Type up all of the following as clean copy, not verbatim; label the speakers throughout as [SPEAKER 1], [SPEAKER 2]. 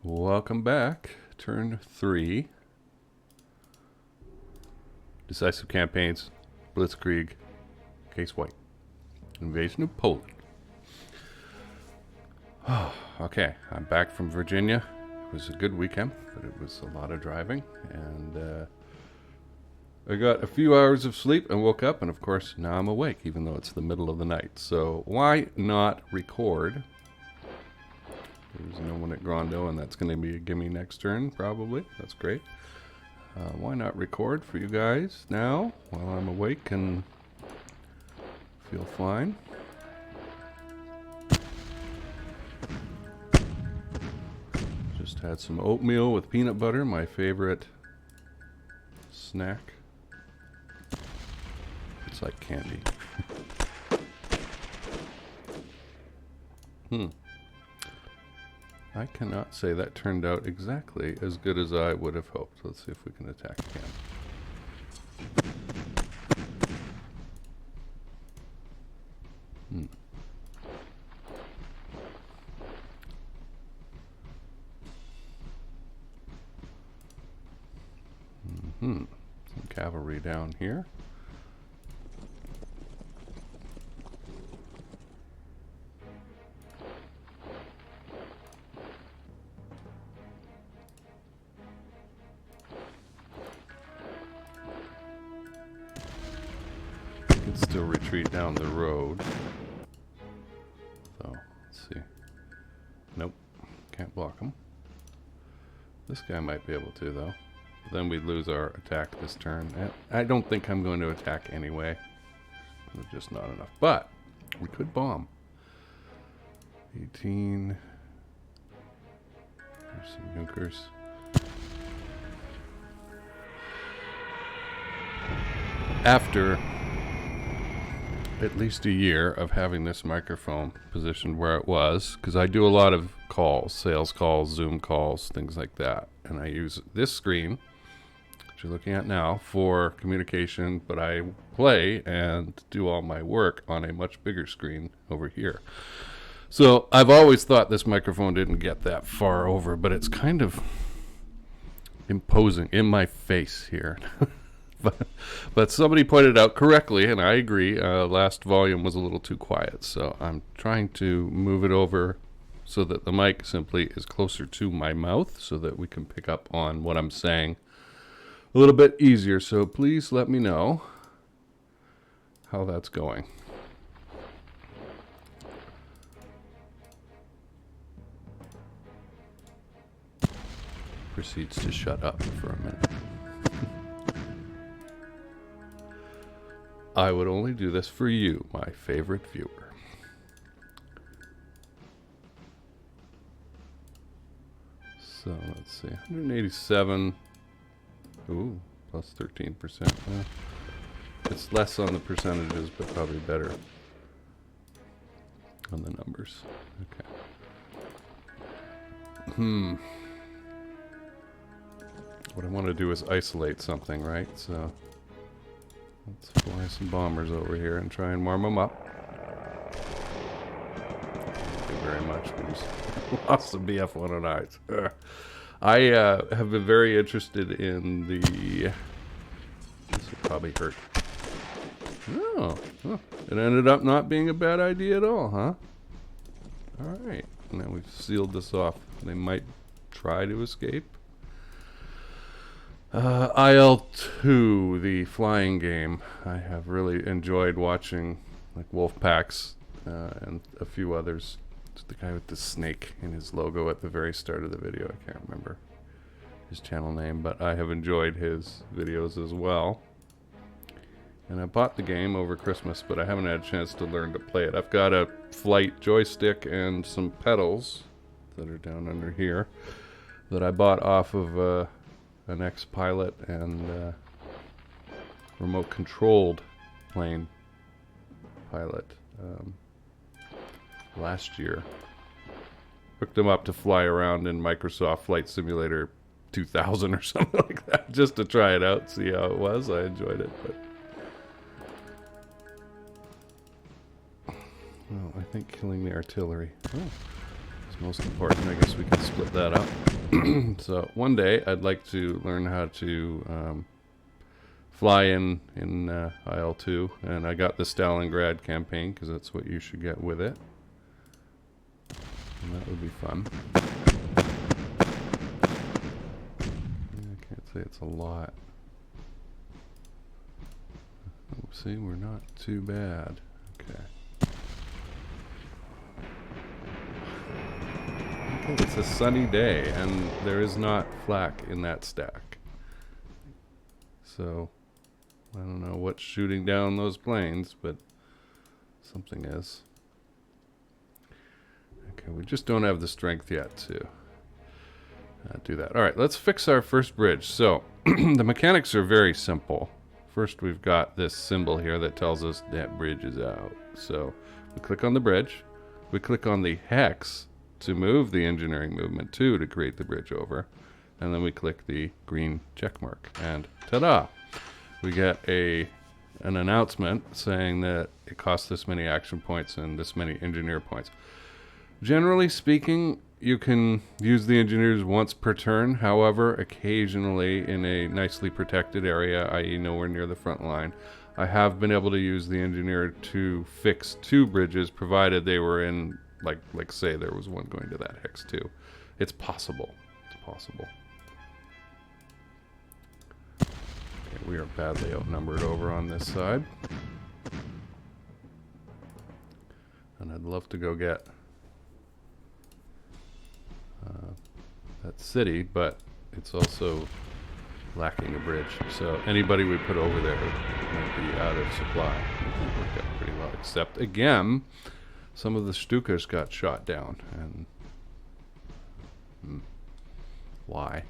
[SPEAKER 1] Welcome back. Turn 3. Decisive campaigns. Blitzkrieg. Case White. Invasion of Poland. Okay, I'm back from Virginia. It was a good weekend, but it was a lot of driving. And I got a few hours of sleep and woke up. And of course, now I'm awake, even though it's the middle of the night. So why not record? There's no one at Grondo, and that's going to be a gimme next turn, probably. That's great. Why not record for you guys now, while I'm awake and feel fine? Just had some oatmeal with peanut butter, my favorite snack. It's like candy. I cannot say that turned out exactly as good as I would have hoped. Let's see if we can attack again. Some cavalry down here. Can still retreat down the road. So, let's see. Nope, can't block him. This guy might be able to, though. But then we'd lose our attack this turn. I don't think I'm going to attack anyway. There's just not enough. But we could bomb. 18. There's some Junkers. After at least a year of having this microphone positioned where it was, because I do a lot of calls, sales calls, Zoom calls, things like that, and I use this screen, which you're looking at now, for communication, but I play and do all my work on a much bigger screen over here. So I've always thought this microphone didn't get that far over, but it's kind of imposing in my face here. But somebody pointed out correctly, and I agree, last volume was a little too quiet. So I'm trying to move it over so that the mic simply is closer to my mouth so that we can pick up on what I'm saying a little bit easier. So please let me know how that's going. Proceeds to shut up for a minute. I would only do this for you, my favorite viewer. So let's see, 187. Ooh, plus 13%. It's less on the percentages, but probably better on the numbers. Okay. What I want to do is isolate something, right? So let's fly some bombers over here and try and warm them up. Thank you very much. We just lost some BF-109s. I have been very interested in the... This will probably hurt. Oh, it ended up not being a bad idea at all, huh? Alright, now we've sealed this off. They might try to escape. IL-2, the flying game. I have really enjoyed watching, like wolf packs and a few others. It's the guy with the snake in his logo at the very start of the video. I can't remember his channel name, but I have enjoyed his videos as well. And I bought the game over Christmas, but I haven't had a chance to learn to play it. I've got a flight joystick and some pedals that are down under here that I bought off of an ex-pilot and remote-controlled plane pilot last year. Hooked them up to fly around in Microsoft Flight Simulator 2000 or something like that, just to try it out, see how it was. I enjoyed it, but oh, I think killing the artillery. Oh, Most important, I guess we can split that up. So one day I'd like to learn how to fly in IL-2, and I got the Stalingrad campaign because that's what you should get with it, and that would be fun. I can't say it's a lot. Oh, see, we're not too bad. Okay. It's a sunny day, and there is not flak in that stack. So, I don't know what's shooting down those planes, but something is. Okay, we just don't have the strength yet to do that. Alright, let's fix our first bridge. So, the mechanics are very simple. First, we've got this symbol here that tells us that bridge is out. So, we click on the bridge. We click on the hex to move the engineering movement 2 to create the bridge over, and then we click the green check mark, and ta-da! We get an announcement saying that it costs this many action points and this many engineer points. Generally speaking, you can use the engineers once per turn. However, occasionally in a nicely protected area, i.e. nowhere near the front line, I have been able to use the engineer to fix 2 bridges, provided they were in like say there was one going to that hex too. It's possible. It's possible. Okay, we are badly outnumbered over on this side. And I'd love to go get that city, but it's also lacking a bridge. So anybody we put over there might be out of supply. It worked out pretty well, except again, some of the Stukas got shot down, and why?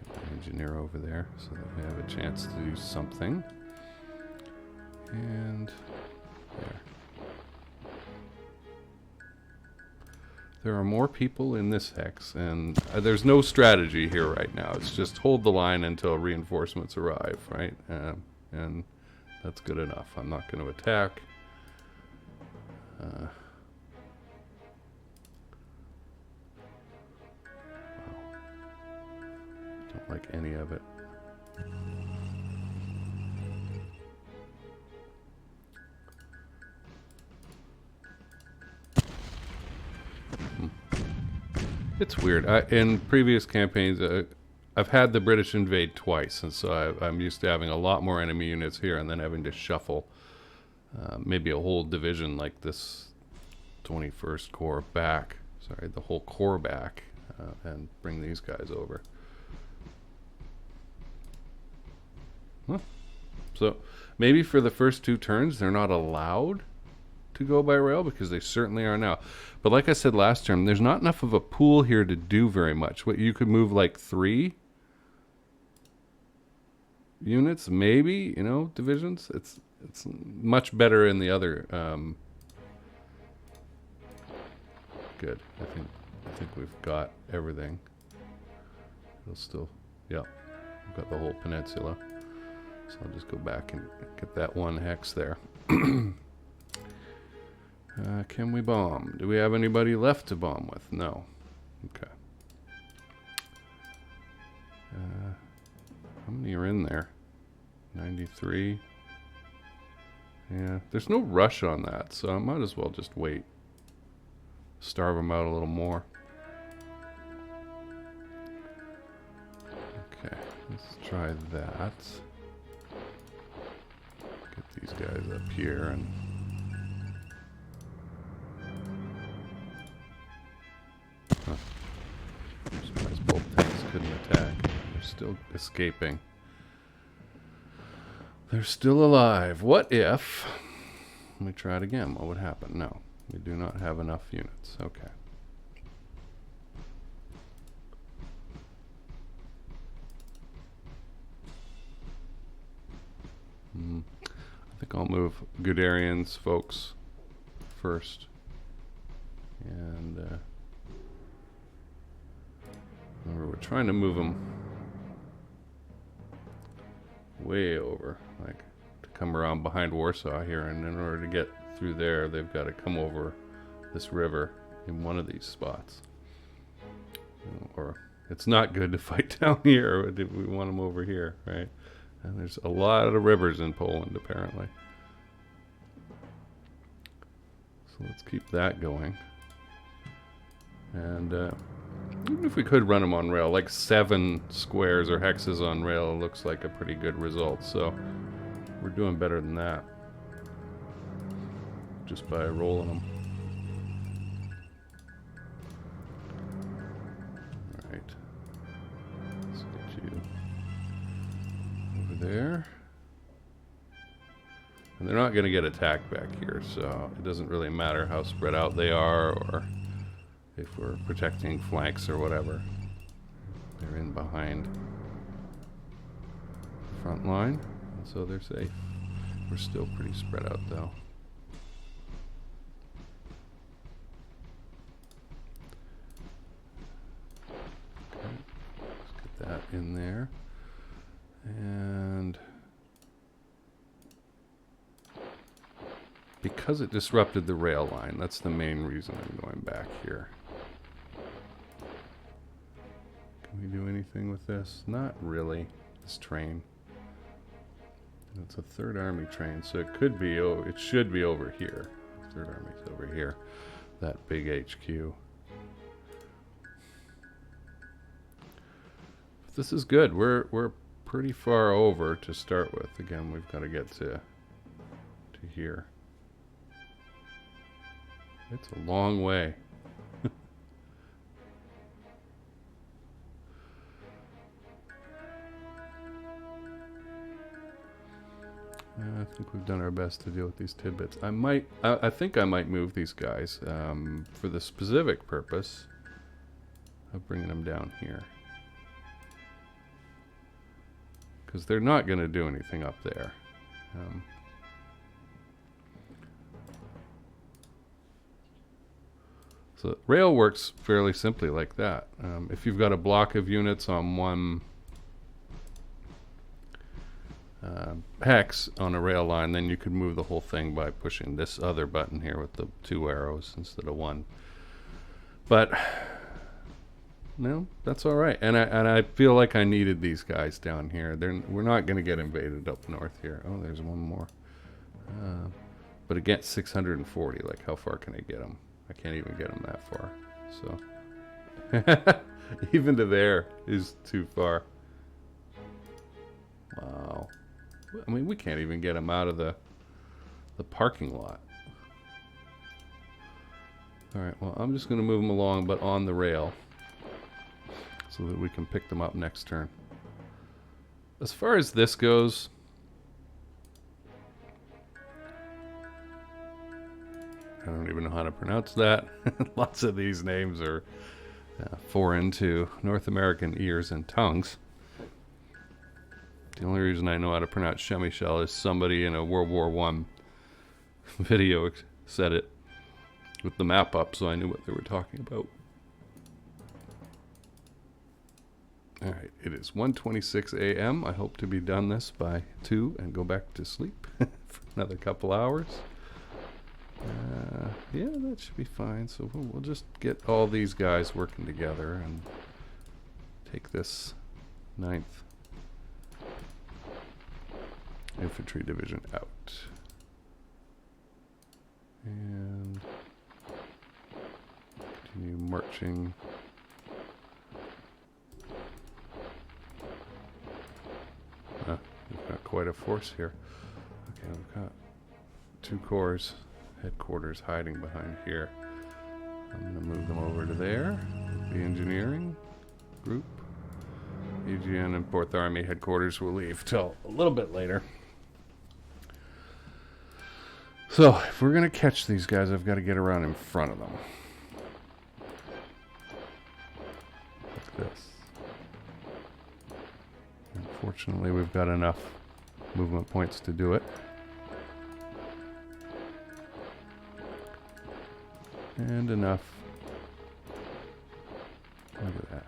[SPEAKER 1] Get the engineer over there so that we have a chance to do something. And there. There are more people in this hex, and there's no strategy here right now. It's just hold the line until reinforcements arrive, right? And that's good enough. I'm not going to attack. Wow. Don't like any of it. It's weird. In previous campaigns, I've had the British invade twice, and so I'm used to having a lot more enemy units here and then having to shuffle maybe a whole division like this 21st Corps back. Sorry, the whole Corps back and bring these guys over. Huh. So maybe for the first 2 turns, they're not allowed to go by rail, because they certainly are now. But like I said last term, there's not enough of a pool here to do very much. What you could move like 3 units, maybe, you know, divisions. It's much better in the other. Good. I think we've got everything. It'll still, yeah, we've got the whole peninsula. So I'll just go back and get that one hex there. Can we bomb? Do we have anybody left to bomb with? No. Okay. How many are in there? 93. Yeah, there's no rush on that, so I might as well just wait. Starve them out a little more. Okay, let's try that. Get these guys up here and... Huh. I'm surprised both tanks couldn't attack. They're still escaping. They're still alive. What if... Let me try it again. What would happen? No. We do not have enough units. Okay. I think I'll move Guderian's folks first. And... remember, we're trying to move them way over. Like to come around behind Warsaw here, and in order to get through there, they've got to come over this river in one of these spots. Or it's not good to fight down here. We want them over here, right? And there's a lot of rivers in Poland, apparently. So let's keep that going. And even if we could run them on rail, like 7 squares or hexes on rail looks like a pretty good result. So we're doing better than that just by rolling them. All right, let's get you over there. And they're not going to get attacked back here, so it doesn't really matter how spread out they are or if we're protecting flanks or whatever. They're in behind the front line, and so they're safe. We're still pretty spread out though. Okay, let's get that in there. And because it disrupted the rail line, that's the main reason I'm going back here. Can we do anything with this? Not really. This train. It's a Third Army train, so it could be, it should be over here. Third Army's over here. That big HQ. But this is good. We're pretty far over to start with. Again, we've got to get to here. It's a long way. I think we've done our best to deal with these tidbits. I think I might move these guys for the specific purpose of bringing them down here. Because they're not going to do anything up there. So rail works fairly simply like that. If you've got a block of units on one hex on a rail line, then you could move the whole thing by pushing this other button here with the 2 arrows instead of 1. But no, that's all right. And I feel like I needed these guys down here. We're not going to get invaded up north here. Oh, there's one more. But against 640, like how far can I get them? I can't even get them that far. So even to there is too far. Wow. I mean, we can't even get them out of the parking lot. All right, well, I'm just going to move them along, but on the rail, so that we can pick them up next turn. As far as this goes, I don't even know how to pronounce that. Lots of these names are foreign to North American ears and tongues. The only reason I know how to pronounce Chemichel is somebody in a World War I video said it with the map up, so I knew what they were talking about. Alright, it is 1:26 a.m. I hope to be done this by 2 and go back to sleep for another couple hours. Yeah, that should be fine. So we'll just get all these guys working together and take this 9th Infantry Division out. And continue marching. We've got quite a force here. Okay, we've got 2 corps headquarters hiding behind here. I'm going to move them over to there. The engineering group. EGN and 4th Army headquarters will leave till a little bit later. So, if we're going to catch these guys, I've got to get around in front of them. Like this. Unfortunately, we've got enough movement points to do it. And enough. Look at that.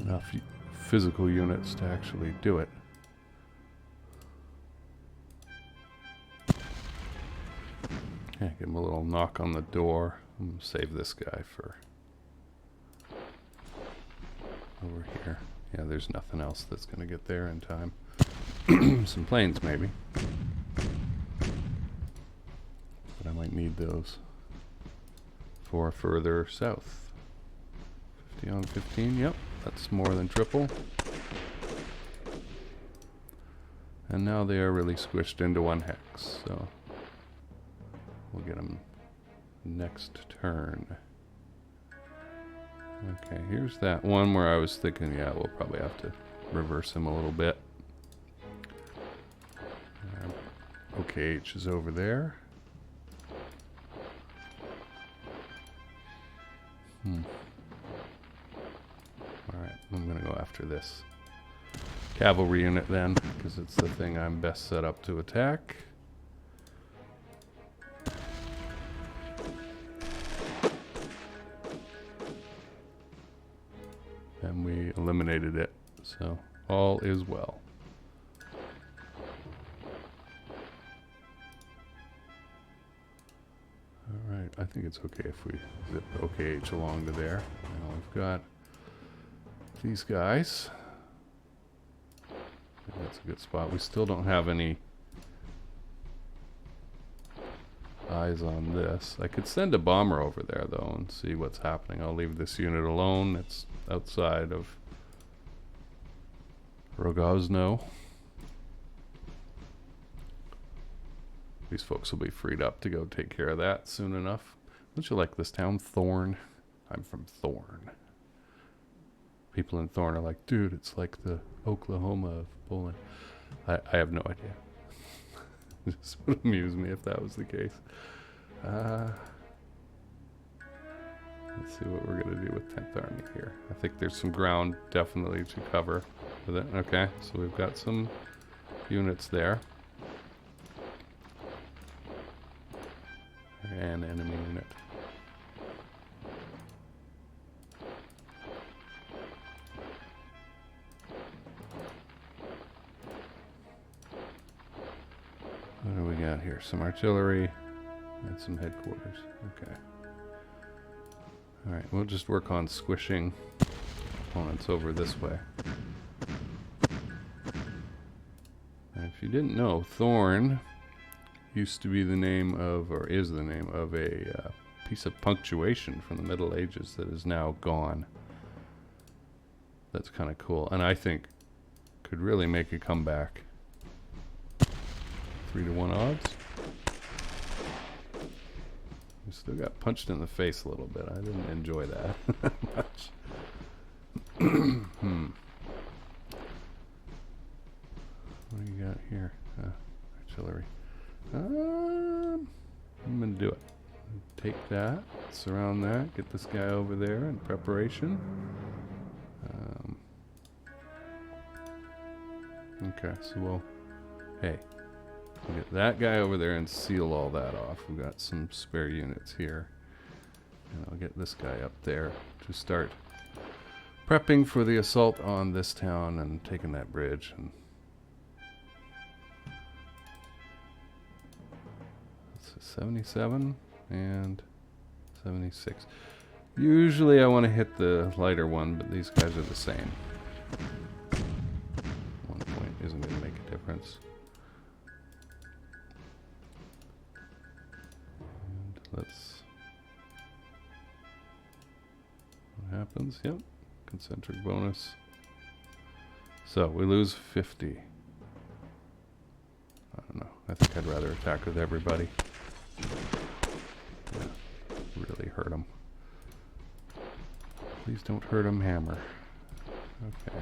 [SPEAKER 1] Enough physical units to actually do it. Yeah, give him a little knock on the door. I'm gonna save this guy for over here. Yeah, there's nothing else that's gonna get there in time. Some planes maybe. But I might need those for further south. 50 on 15, yep, that's more than triple. And now they are really squished into one hex, so we'll get them next turn. Okay, here's that one where I was thinking, yeah, we'll probably have to reverse him a little bit. OKH is over there. Alright, I'm gonna go after this cavalry unit then, because it's the thing I'm best set up to attack. And we eliminated it, so all is well. Alright, I think it's okay if we zip OKH along to there. Now we've got these guys. I think that's a good spot. We still don't have any eyes on this. I could send a bomber over there though and see what's happening. I'll leave this unit alone. It's outside of Rogozno. These folks will be freed up to go take care of that soon enough. Don't you like this town, Thorn? I'm from Thorn. People in Thorn are like, dude, it's like the Oklahoma of Poland. I have no idea. This would amuse me if that was the case. Let's see what we're going to do with 10th Army here. I think there's some ground definitely to cover with it. Okay, so we've got some units there. An enemy unit. What do we got here? Some artillery and some headquarters. Okay. Alright, we'll just work on squishing opponents over this way. And if you didn't know, Thorn used to be the name of, or is the name of, a piece of punctuation from the Middle Ages that is now gone. That's kind of cool, and I think could really make a comeback. 3-to-1 odds. We still got punched in the face a little bit. I didn't enjoy that much. What do you got here? Artillery. I'm gonna do it. Take that, surround that, get this guy over there in preparation. Okay, so we'll get that guy over there and seal all that off. We've got some spare units here. And I'll get this guy up there to start prepping for the assault on this town and taking that bridge. And 77 and 76. Usually I want to hit the lighter one, but these guys are the same. 1 point isn't going to make a difference. And let's... what happens? Yep. Concentric bonus. So we lose 50. I don't know. I think I'd rather attack with everybody. Yeah, really hurt him. Please don't hurt him, hammer. Okay.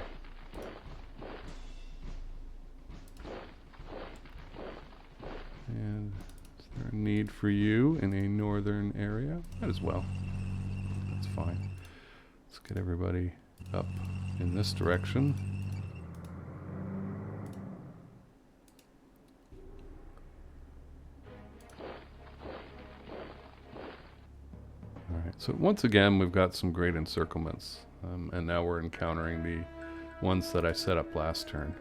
[SPEAKER 1] And is there a need for you in a northern area? Might as well. That's fine. Let's get everybody up in this direction. So once again, we've got some great encirclements, and now we're encountering the ones that I set up last turn.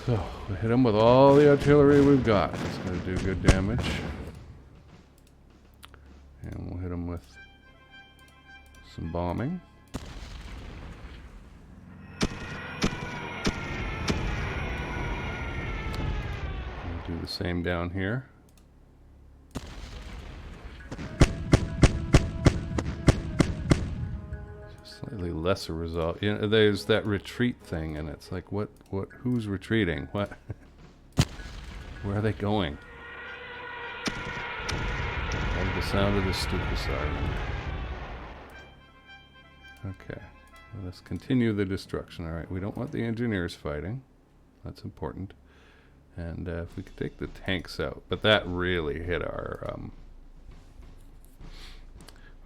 [SPEAKER 1] So we hit them with all the artillery we've got. It's going to do good damage. And we'll hit them with some bombing. We'll do the same down here. Slightly lesser result. You know, there's that retreat thing, and it's like, who's retreating? What? Where are they going? I love the sound of the stupid siren. Okay, well, let's continue the destruction. All right, we don't want the engineers fighting. That's important. And if we could take the tanks out, but that really hit our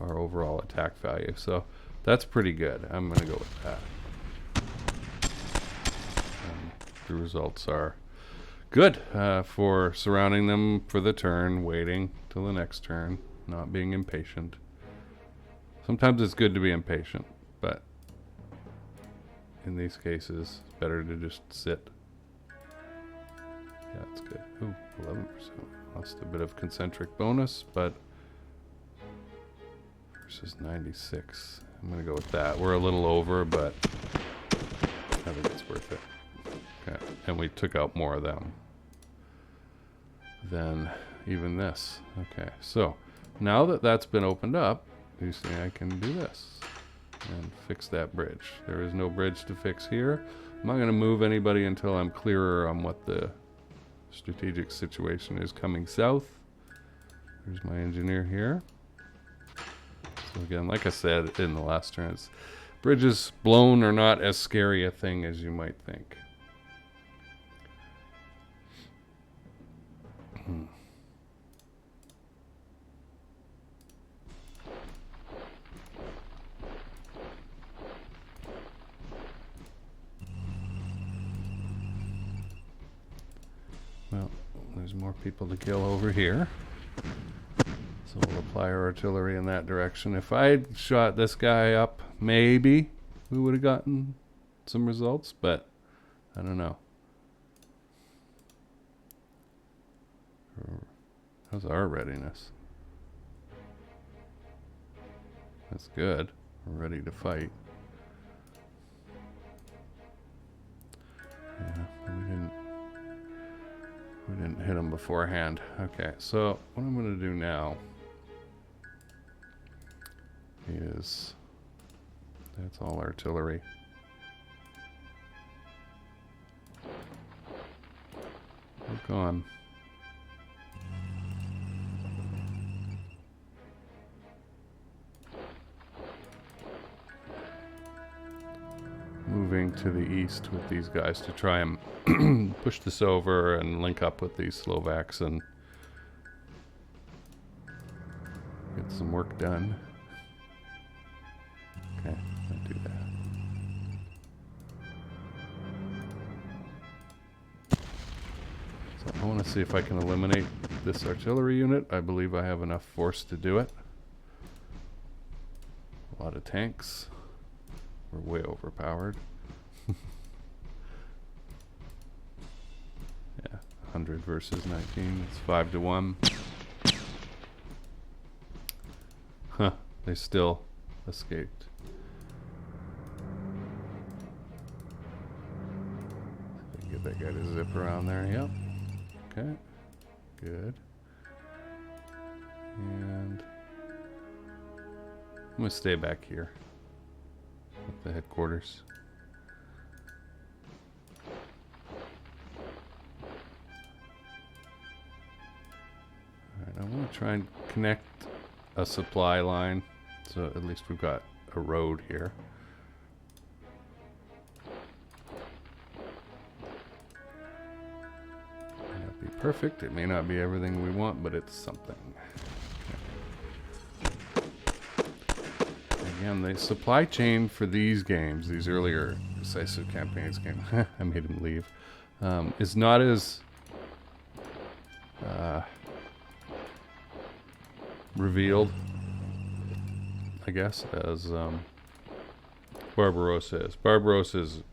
[SPEAKER 1] overall attack value. So that's pretty good. I'm going to go with that. The results are good for surrounding them for the turn, waiting till the next turn, not being impatient. Sometimes it's good to be impatient, but in these cases, it's better to just sit. Yeah, that's good. Ooh, 11%. Lost a bit of concentric bonus, but versus 96. I'm going to go with that. We're a little over, but I think it's worth it. Okay, and we took out more of them than even this. Okay, so now that that's been opened up, you see I can do this and fix that bridge. There is no bridge to fix here. I'm not going to move anybody until I'm clearer on what the strategic situation is coming south. There's my engineer here. So again, like I said in the last turn, bridges blown are not as scary a thing as you might think. Well, there's more people to kill over here. So we'll apply our artillery in that direction. If I'd shot this guy up, maybe we would have gotten some results, but I don't know. How's our readiness? That's good. We're ready to fight. Yeah, we didn't hit him beforehand. Okay, so what I'm going to do now is, that's all artillery. Work on. Moving to the east with these guys to try and push this over and link up with these Slovaks and get some work done. Okay, I'll do that. So I want to see if I can eliminate this artillery unit. I believe I have enough force to do it. A lot of tanks. We're way overpowered. Yeah, 100 versus 19. It's 5 to 1. Huh, they still escaped. So get that guy to zip around there. Yep. Okay. Good. And I'm going to stay back here at the headquarters. Alright, I want to try and connect a supply line, so at least we've got a road here. May not be perfect, it may not be everything we want, but it's something. Again, the supply chain for these games, these earlier Decisive campaigns game, I made him leave, is not as revealed, I guess, as Barbarossa is. Barbarossa is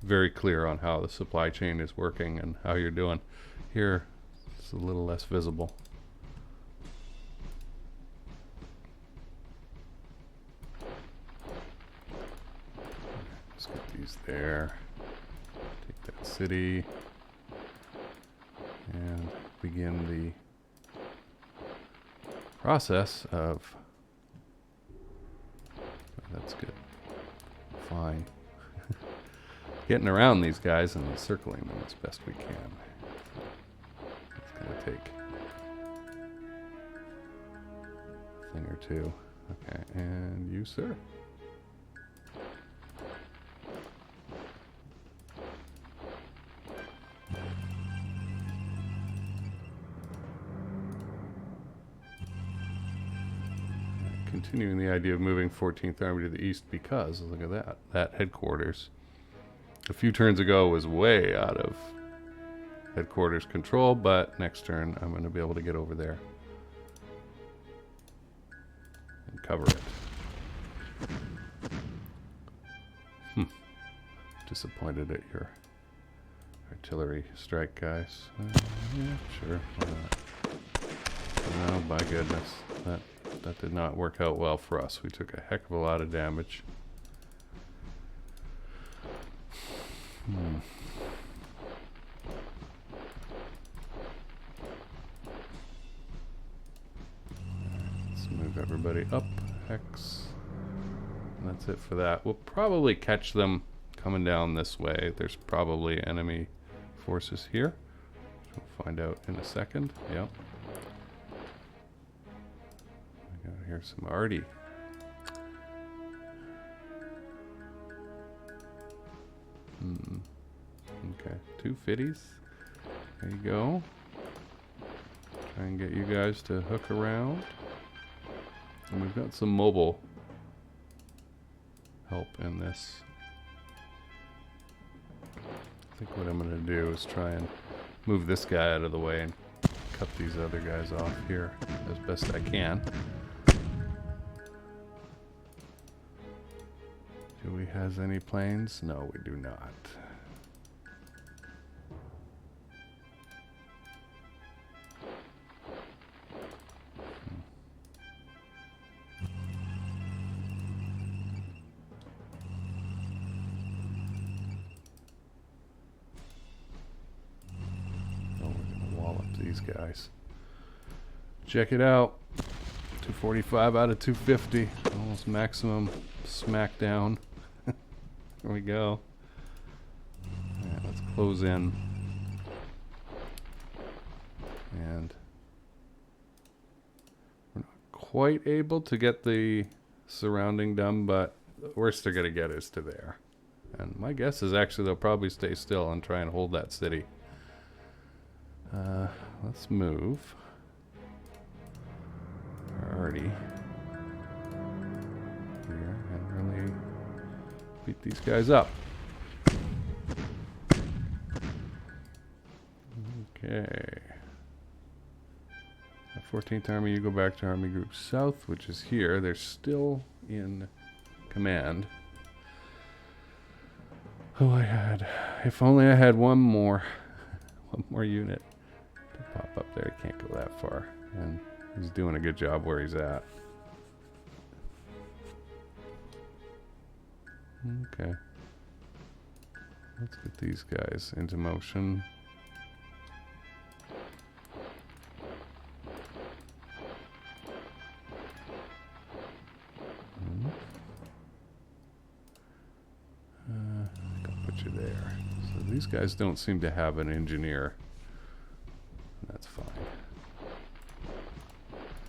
[SPEAKER 1] very clear on how the supply chain is working and how you're doing. Here, it's a little less visible. Let's get these there. Take that city. And begin the process of... That's good. Fine. Getting around these guys and encircling them as best we can. It's going to take a thing or two. Okay, and you, sir. Continuing the idea of moving 14th Army to the east because, look at that, that headquarters a few turns ago was way out of headquarters control, but next turn I'm going to be able to get over there and cover it. Disappointed at your artillery strike, guys. Yeah, sure, why not? Oh my goodness, that did not work out well for us. We took a heck of a lot of damage. Let's move everybody up. Hex. And that's it for that. We'll probably catch them coming down this way. There's probably enemy forces here. We'll find out in a second. Yep. We got here some arty. Okay, 2 fitties. There you go. Try and get you guys to hook around. And we've got some mobile help in this. I think what I'm going to do is try and move this guy out of the way and cut these other guys off here as best I can. Do we have any planes? No, we do not. Guys, check it out. 245 out of 250, almost maximum smackdown. There we go. Yeah, let's close in, and we're not quite able to get the surrounding done, but the worst they're gonna get is to there. And my guess is actually they'll probably stay still and try and hold that city. Let's move. Already here and really beat these guys up. Okay. 14th Army, you go back to Army Group South, which is here. They're still in command. Oh, if only I had one more unit to pop up there. He can't go that far, and he's doing a good job where he's at. Okay, let's get these guys into motion. I'll put you there. So these guys don't seem to have an engineer. That's fine.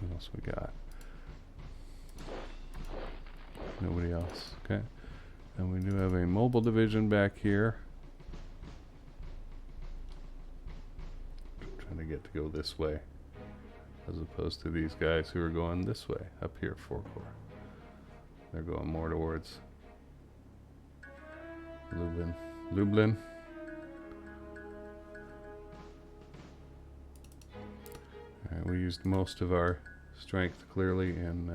[SPEAKER 1] What else we got? Nobody else. Okay. And we do have a mobile division back here. I'm trying to get to go this way, as opposed to these guys who are going this way, up here, 4 Corps. They're going more towards Lublin. Alright, we used most of our strength clearly in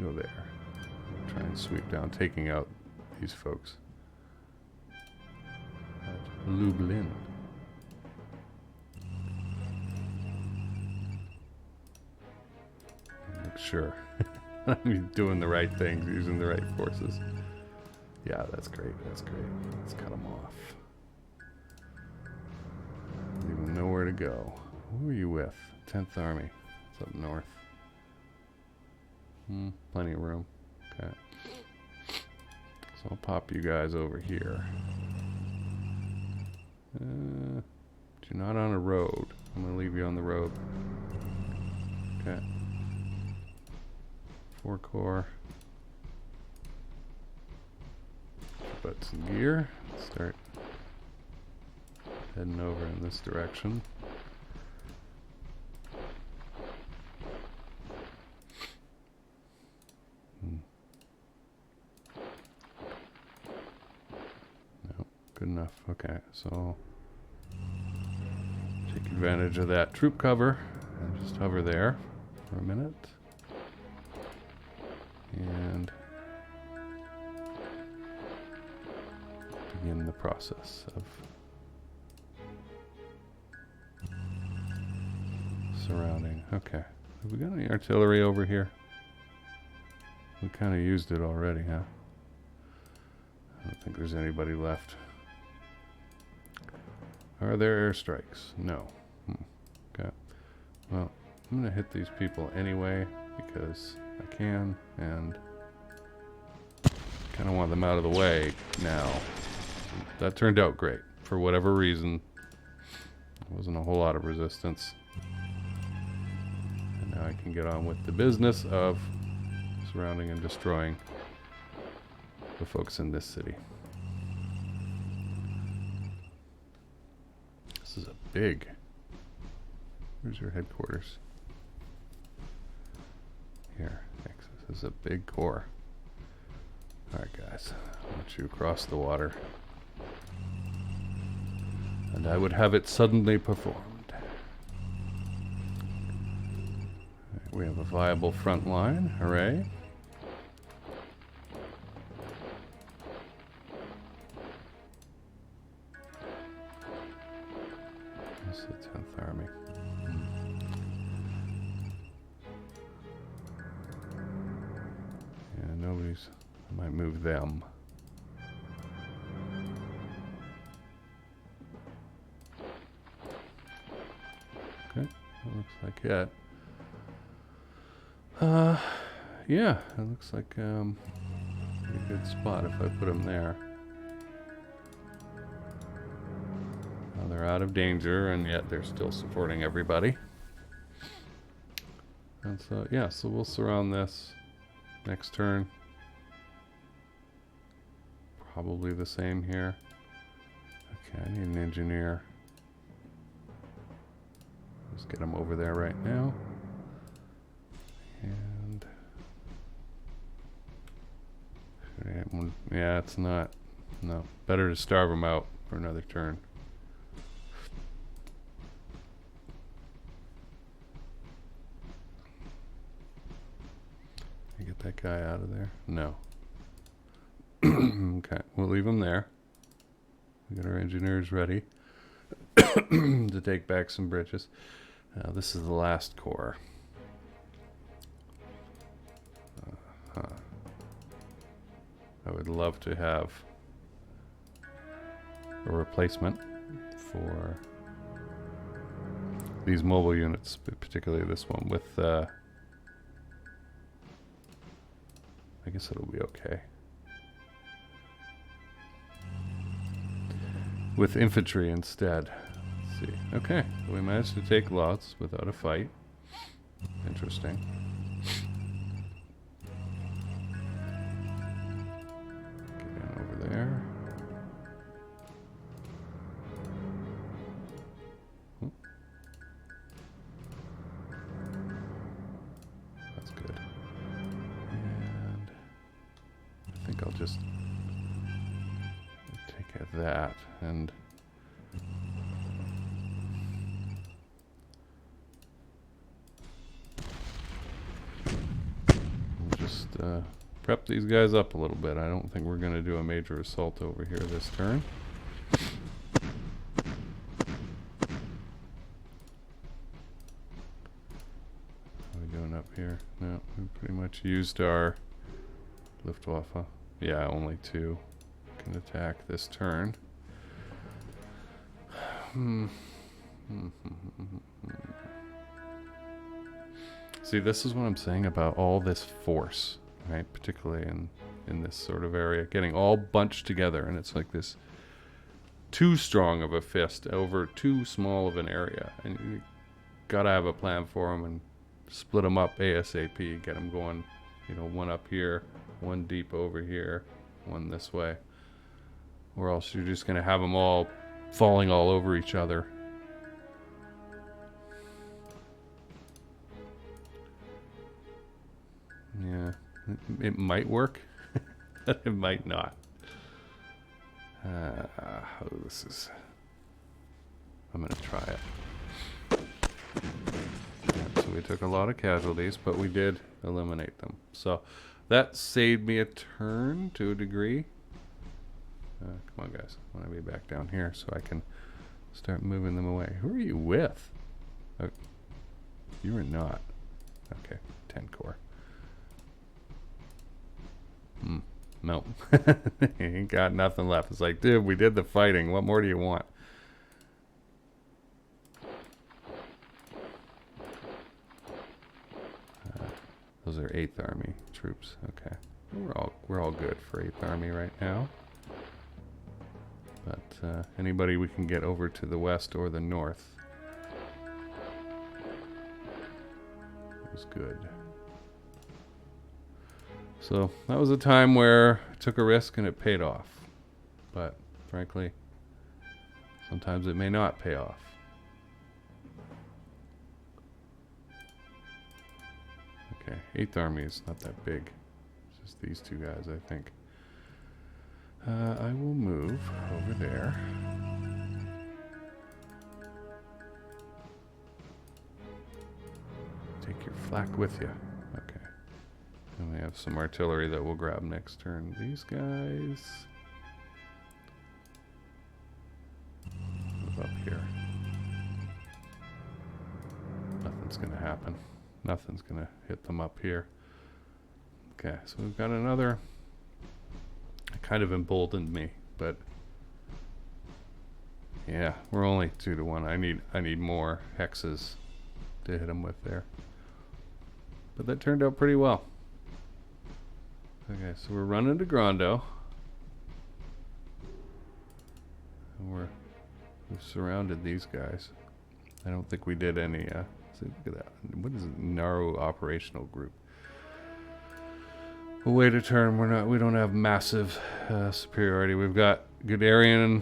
[SPEAKER 1] go there. try and sweep down, taking out these folks. At Lublin. Make sure I'm doing the right things, using the right forces. Yeah, that's great. That's great. Let's cut them off. Leave them nowhere to go. Who are you with? 10th Army. It's up north. Plenty of room. Okay. So I'll pop you guys over here. But you're not on a road. I'm going to leave you on the road. Okay. 4 corps. Put some gear. Start heading over in this direction. No, good enough. Okay, so take advantage of that troop cover and just hover there for a minute. And begin the process of surrounding. Okay. Have we got any artillery over here? We kind of used it already, huh? I don't think there's anybody left. Are there airstrikes? No. Okay. Well, I'm going to hit these people anyway because I can, and kind of want them out of the way now. That turned out great. For whatever reason, there wasn't a whole lot of resistance. And now I can get on with the business of surrounding and destroying the folks in this city. This is a big... Where's your headquarters? Here. This is a big corps. Alright guys, I want you across the water. And I would have it suddenly performed. Right, we have a viable front line. Hooray. This is the 10th Army. Yeah, nobody's... I might move them. Okay, that looks like it. Yeah, it looks like a good spot if I put them there. Now they're out of danger, and yet they're still supporting everybody. And so, yeah, so we'll surround this next turn. Probably the same here. Okay, I need an engineer. Let's get him over there right now. And yeah, it's not. No, better to starve him out for another turn. You get that guy out of there? No. Okay, we'll leave him there. We got our engineers ready to take back some bridges. This is the last corps. I would love to have a replacement for these mobile units, but particularly this one with, I guess it'll be okay. With infantry instead. Let's see. Okay, we managed to take lots without a fight. Interesting. Get in over there. Oop. That's good. And I think I'll just take at that and we'll just prep these guys up a little bit. I don't think we're going to do a major assault over here this turn. What are we doing up here? No, we pretty much used our Luftwaffe. Yeah, only 2 can attack this turn. See, this is what I'm saying about all this force, right? Particularly in this sort of area, getting all bunched together, and it's like this too strong of a fist over too small of an area, and you gotta have a plan for them and split them up ASAP, get them going, you know, one up here, one deep over here, one this way, or else you're just gonna have them all falling all over each other. Yeah, it might work, it might not. This is... I'm gonna try it. Yeah, so we took a lot of casualties, but we did eliminate them. So that saved me a turn to a degree. Come on, guys. I want to be back down here so I can start moving them away. Who are you with? Oh, you are not. Okay, 10 core. Nope. Ain't got nothing left. It's like, dude, we did the fighting. What more do you want? Those are 8th Army troops. Okay, we're all good for 8th Army right now. But anybody we can get over to the west or the north is good. So that was a time where I took a risk and it paid off. But frankly, sometimes it may not pay off. Okay, 8th Army is not that big. It's just these 2 guys, I think. I will move over there. Take your flak with you. Okay. And we have some artillery that we'll grab next turn. These guys move up here. Nothing's gonna happen. Nothing's gonna hit them up here. Okay, so we've got another. It kind of emboldened me, but yeah, we're only 2 to 1. I need more hexes to hit them with there. But that turned out pretty well. Okay, so we're running to Grando. And we've surrounded these guys. I don't think we did any see, look at that. What is it? Naru operational group. Away to turn, we don't have massive superiority. We've got Guderian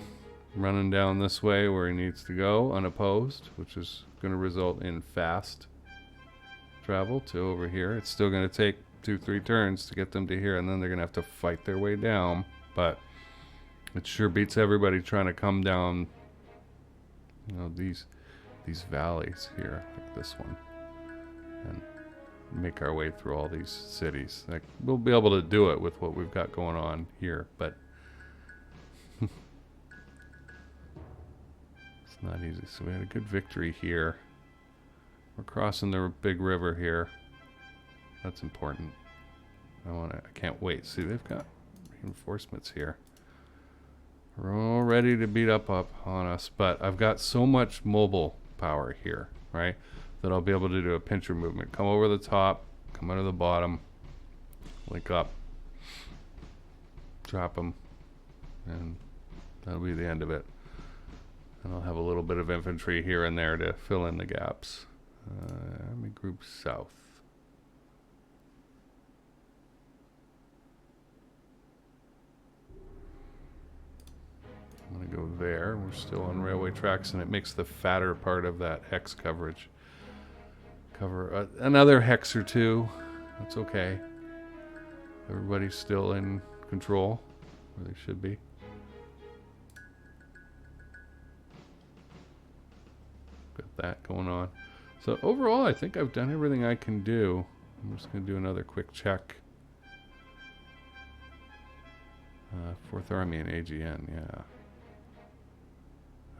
[SPEAKER 1] running down this way where he needs to go, unopposed, which is going to result in fast travel to over here. It's still going to take 2-3 turns to get them to here, and then they're going to have to fight their way down. But it sure beats everybody trying to come down, you know, these valleys here, like this one, and make our way through all these cities. Like, we'll be able to do it with what we've got going on here, but it's not easy. So we had a good victory here. We're crossing the big river here. That's important. I can't wait. See, they've got reinforcements here. We're all ready to beat up on us, but I've got so much mobile power here, right, that I'll be able to do a pincher movement. Come over the top, come under the bottom, link up, drop them, and that'll be the end of it. And I'll have a little bit of infantry here and there to fill in the gaps. Army Group South. I'm going to go there. We're still on railway tracks, and it makes the fatter part of that hex coverage cover another hex or 2. That's okay. Everybody's still in control, where they should be. Got that going on. So overall, I think I've done everything I can do. I'm just going to do another quick check Fourth Army and AGN, yeah.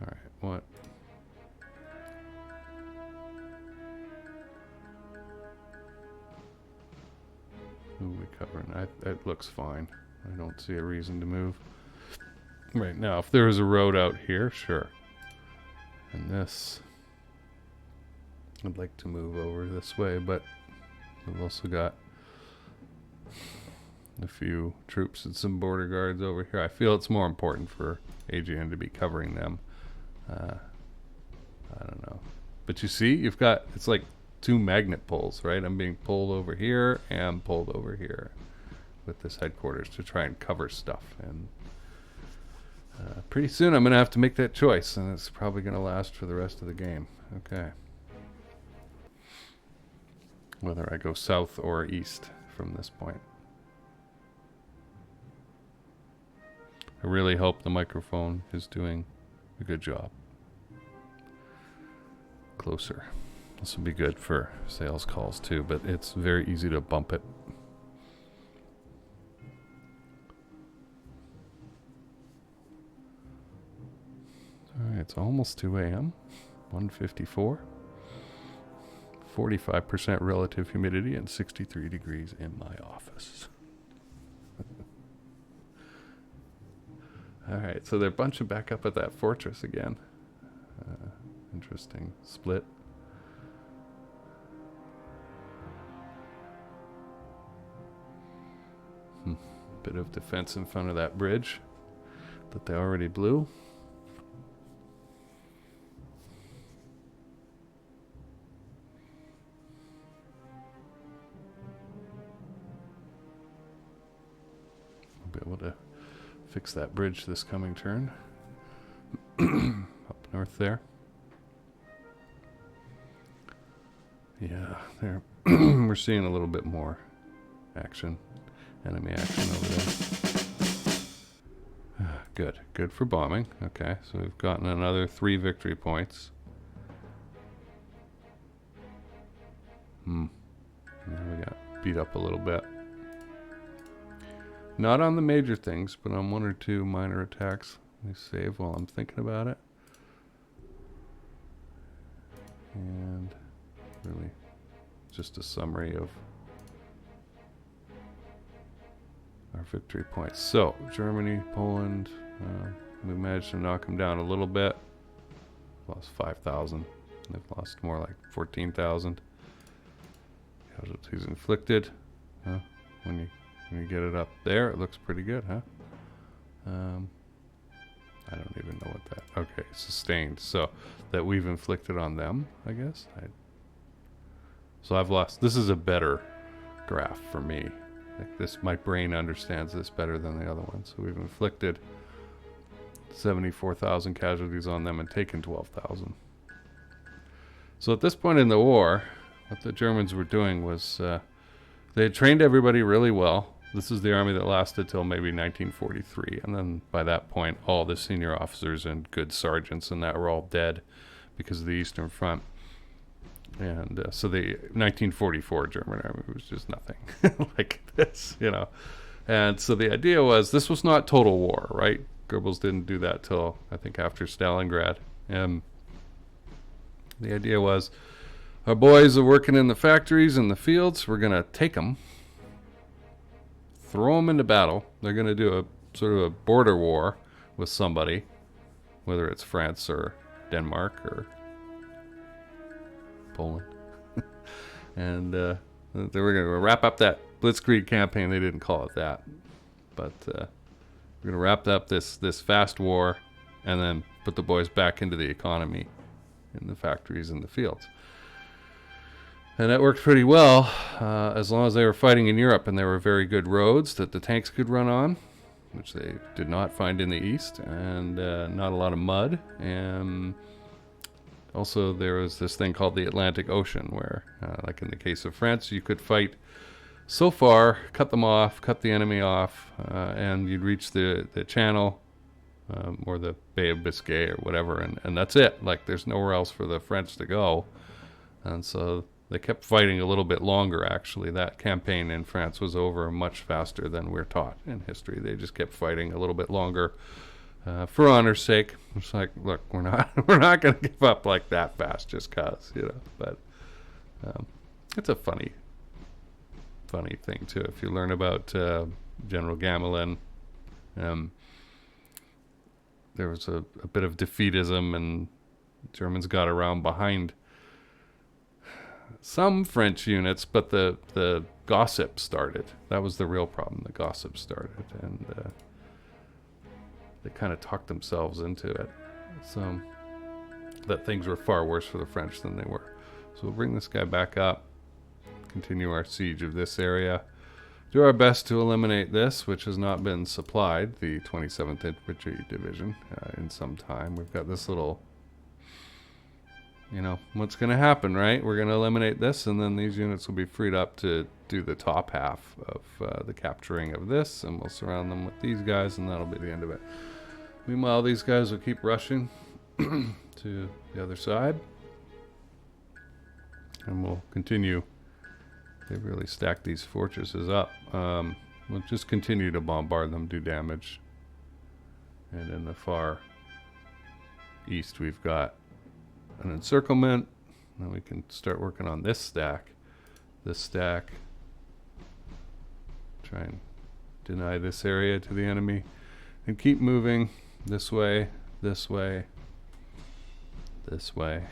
[SPEAKER 1] Alright, what? Who are we covering? It looks fine. I don't see a reason to move. Right now, if there was a road out here, sure. And this, I'd like to move over this way, but we've also got a few troops and some border guards over here. I feel it's more important for AGN to be covering them. I don't know. But you see, you've got, it's like two magnet pulls, right? I'm being pulled over here and pulled over here with this headquarters to try and cover stuff. And pretty soon I'm going to have to make that choice, and it's probably going to last for the rest of the game. Okay. Whether I go south or east from this point. I really hope the microphone is doing a good job. Closer. This will be good for sales calls too, but it's very easy to bump it. Alright, it's almost 2 a.m. 1:54. 45% relative humidity and 63 degrees in my office. Alright, so they're bunching back up at that fortress again. Interesting split. Bit of defense in front of that bridge that they already blew. We'll be able to fix that bridge this coming turn. Up north there. Yeah, there. We're seeing a little bit more action. Enemy action over there. Good. Good for bombing. Okay, so we've gotten another 3 victory points. Now we got beat up a little bit. Not on the major things, but on 1 or 2 minor attacks. Let me save while I'm thinking about it. And really just a summary of our victory points. So, Germany, Poland, we managed to knock them down a little bit. Lost 5,000. They've lost more like 14,000. Casualties inflicted. When you get it up there, it looks pretty good, huh? I don't even know what that... Okay, sustained. So, that we've inflicted on them, I guess. So I've lost... This is a better graph for me. Like this, my brain understands this better than the other one. So we've inflicted 74,000 casualties on them and taken 12,000. So at this point in the war, what the Germans were doing was they had trained everybody really well. This is the army that lasted till maybe 1943. And then by that point, all the senior officers and good sergeants and that were all dead because of the Eastern Front. And so the 1944 German army was just nothing like this, you know. And so the idea was, this was not total war, right? Goebbels didn't do that till, I think, after Stalingrad. And the idea was, our boys are working in the factories and the fields. We're going to take them, throw them into battle. They're going to do a sort of a border war with somebody, whether it's France or Denmark or Poland. And they were going to wrap up that Blitzkrieg campaign. They didn't call it that, but we're going to wrap up this fast war and then put the boys back into the economy in the factories and the fields. And that worked pretty well as long as they were fighting in Europe and there were very good roads that the tanks could run on, which they did not find in the East, and not a lot of mud. And also, there was this thing called the Atlantic Ocean where, like in the case of France, you could fight so far, cut them off, cut the enemy off, and you'd reach the Channel or the Bay of Biscay or whatever, and that's it. Like, there's nowhere else for the French to go. And so They kept fighting a little bit longer, actually. That campaign in France was over much faster than we're taught in history. They just kept fighting a little bit longer for honor's sake. It's like, look, we're not going to give up like that fast just cause, you know. But it's a funny thing too. If you learn about General Gamelin, there was a bit of defeatism, and Germans got around behind some French units, but the gossip started. That was the real problem. The gossip started, and they kind of talked themselves into it. So that things were far worse for the French than they were. So we'll bring this guy back up, continue our siege of this area, do our best to eliminate this, which has not been supplied, the 27th Infantry Division, in some time. We've got this little, you know, what's going to happen, right? We're going to eliminate this, and then these units will be freed up to do the top half of the capturing of this, and we'll surround them with these guys, and that'll be the end of it. Meanwhile, these guys will keep rushing to the other side, and we'll continue. They've really stacked these fortresses up. We'll just continue to bombard them, do damage. And in the far east, we've got an encirclement. Now we can start working on this stack. This stack. Try and deny this area to the enemy. And keep moving this way, this way, this way,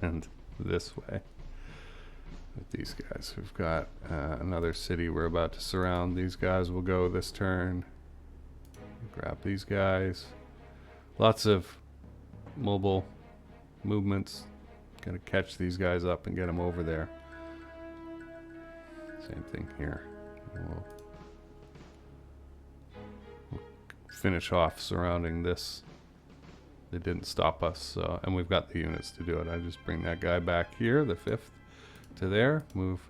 [SPEAKER 1] and this way. With these guys, we've got another city we're about to surround. These guys will go this turn. Grab these guys. Lots of mobile movements. Gotta catch these guys up and get them over there. Same thing here. We'll finish off surrounding this. They didn't stop us, and we've got the units to do it. I just bring that guy back here, the 5th. To there, move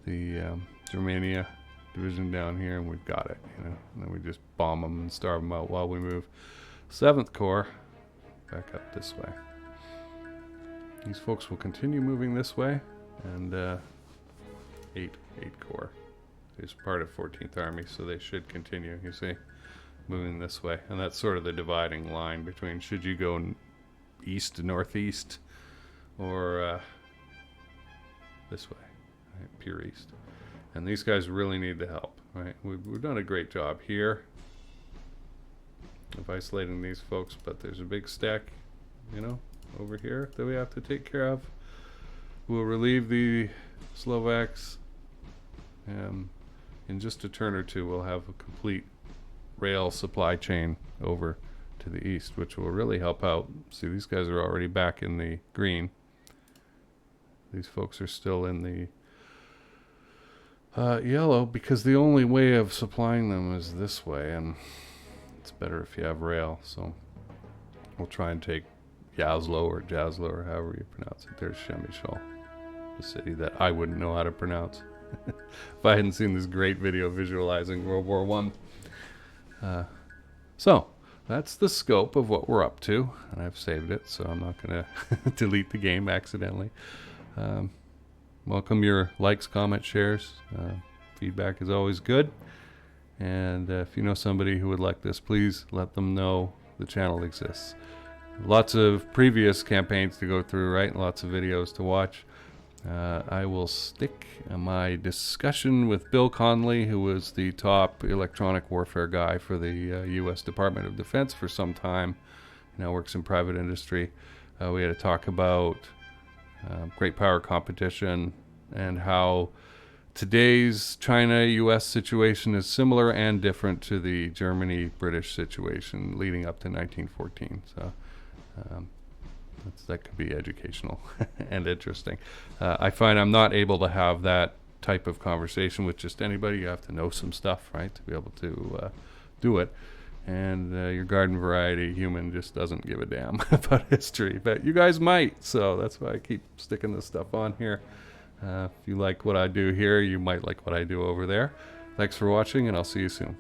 [SPEAKER 1] the Germania division down here, and we've got it, you know. And then we just bomb them and starve them out while we move 7th Corps back up this way. These folks will continue moving this way, and 8 Corps is part of 14th Army, so they should continue, you see, moving this way. And that's sort of the dividing line between should you go east to northeast or this way, right? Pure east. And these guys really need the help, right? We've done a great job here of isolating these folks, but there's a big stack, you know, over here that we have to take care of. We'll relieve the Slovaks. In just a turn or two, we'll have a complete rail supply chain over to the east, which will really help out. See, these guys are already back in the green. These folks are still in the yellow, because the only way of supplying them is this way, and it's better if you have rail. So we'll try and take Jaslo or however you pronounce it. There's Przemysl, the city that I wouldn't know how to pronounce if I hadn't seen this great video visualizing World War I. So that's the scope of what we're up to, and I've saved it, so I'm not going to delete the game accidentally. Welcome your likes, comments, shares. Feedback is always good. And if you know somebody who would like this, please let them know the channel exists. Lots of previous campaigns to go through, right? Lots of videos to watch. I will stick my discussion with Bill Conley, who was the top electronic warfare guy for the U.S. Department of Defense for some time. He now works in private industry. We had to talk about great power competition and how today's China-U.S. situation is similar and different to the Germany-British situation leading up to 1914. So that could be educational and interesting. I find I'm not able to have that type of conversation with just anybody. You have to know some stuff, right, to be able to do it. And your garden variety human just doesn't give a damn about history, but you guys might. So that's why I keep sticking this stuff on here. If you like what I do here, you might like what I do over there. Thanks for watching, and I'll see you soon.